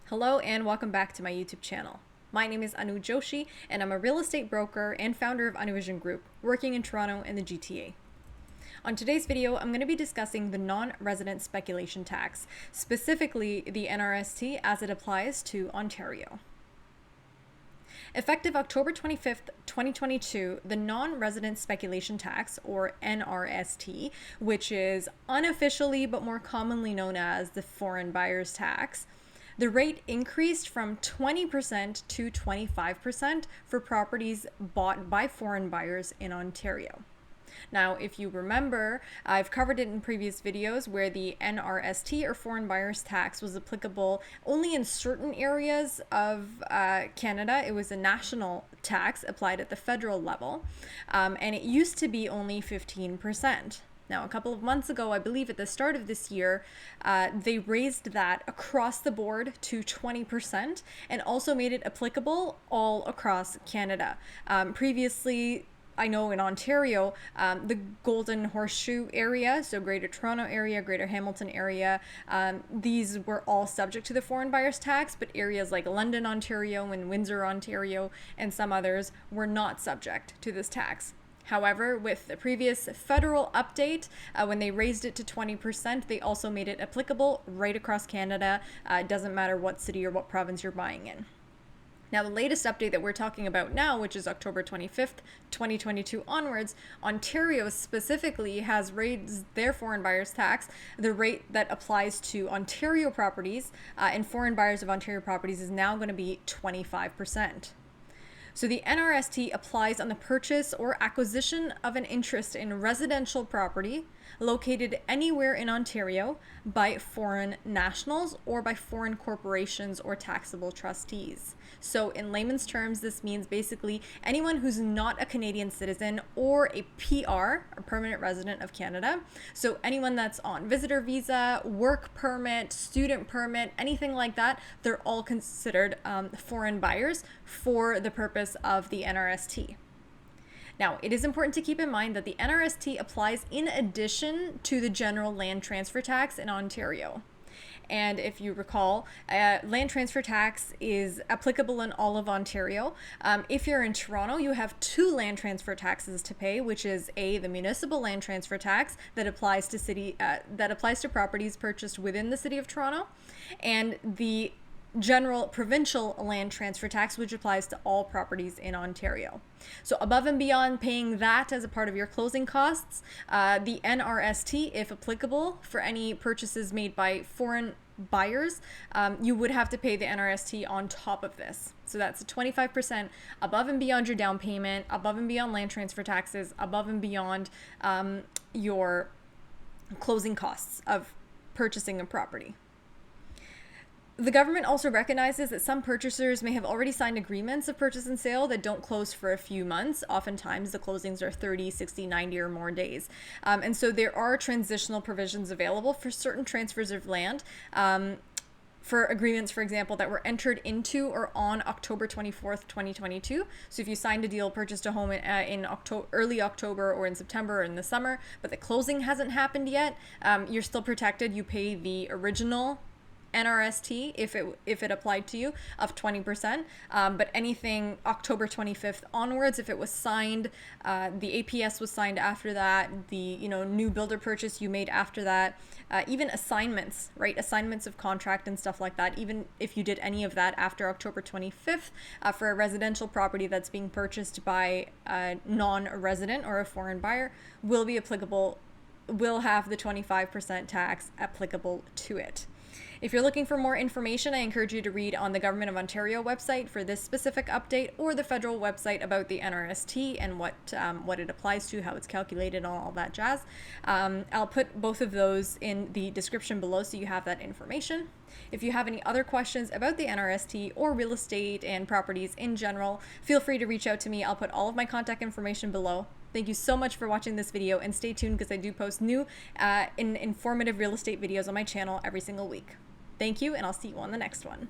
Hello and welcome back to my YouTube channel. My name is Anu Joshi and I'm a real estate broker and founder of Anuvision Group, working in Toronto and the GTA. On today's video, I'm going to be discussing the non-resident speculation tax, specifically the NRST as it applies to Ontario. Effective October 25th, 2022, the non-resident speculation tax, or NRST, which is unofficially but more commonly known as the foreign buyers tax, the rate increased from 20% to 25% for properties bought by foreign buyers in Ontario. Now, if you remember, I've covered it in previous videos where the NRST or foreign buyers tax was applicable only in certain areas of Canada. It was a national tax applied at the federal level, and it used to be only 15%. Now, a couple of months ago, I believe at the start of this year, they raised that across the board to 20% and also made it applicable all across Canada. Previously, I know in Ontario, the Golden Horseshoe area, so Greater Toronto area, Greater Hamilton area, these were all subject to the foreign buyers tax, but areas like London, Ontario, and Windsor, Ontario, and some others were not subject to this tax. However, with the previous federal update, when they raised it to 20%, they also made it applicable right across Canada. It doesn't matter what city or what province you're buying in. Now, the latest update that we're talking about now, which is October 25th, 2022 onwards, Ontario specifically has raised their foreign buyers tax. The rate that applies to Ontario properties and foreign buyers of Ontario properties is now going to be 25%. So the NRST applies on the purchase or acquisition of an interest in residential property located anywhere in Ontario by foreign nationals or by foreign corporations or taxable trustees. So in layman's terms, this means basically anyone who's not a Canadian citizen or a PR, a permanent resident of Canada. So anyone that's on visitor visa, work permit, student permit, anything like that, they're all considered foreign buyers for the purpose of the NRST. Now, it is important to keep in mind that the NRST applies in addition to the general land transfer tax in Ontario. And if you recall, land transfer tax is applicable in all of Ontario. If you're in Toronto, you have two land transfer taxes to pay, which is the municipal land transfer tax that applies to properties purchased within the city of Toronto, and the general provincial land transfer tax, which applies to all properties in Ontario. So above and beyond paying that as a part of your closing costs, the NRST, if applicable, for any purchases made by foreign buyers, you would have to pay the NRST on top of this. So that's a 25% above and beyond your down payment, above and beyond land transfer taxes, above and beyond your closing costs of purchasing a property. The government also recognizes that some purchasers may have already signed agreements of purchase and sale that don't close for a few months. Oftentimes, the closings are 30, 60, 90 or more days. And so there are transitional provisions available for certain transfers of land. For agreements, for example, that were entered into or on October 24th, 2022. So if you signed a deal, purchased a home in early October or in September or in the summer, but the closing hasn't happened yet, you're still protected. You pay the original NRST if it applied to you of 20%, but anything October 25th onwards, if it was signed, the APS was signed after that, the new builder purchase you made after that, even assignments, right? Assignments of contract and stuff like that, even if you did any of that after October 25th for a residential property that's being purchased by a non-resident or a foreign buyer, will have the 25% tax applicable to it. If you're looking for more information, I encourage you to read on the Government of Ontario website for this specific update, or the federal website about the NRST and what it applies to, how it's calculated, and all that jazz. I'll put both of those in the description below so you have that information. If you have any other questions about the NRST or real estate and properties in general, feel free to reach out to me. I'll put all of my contact information below. Thank you so much for watching this video, and stay tuned because I do post new informative real estate videos on my channel every single week. Thank you, and I'll see you on the next one.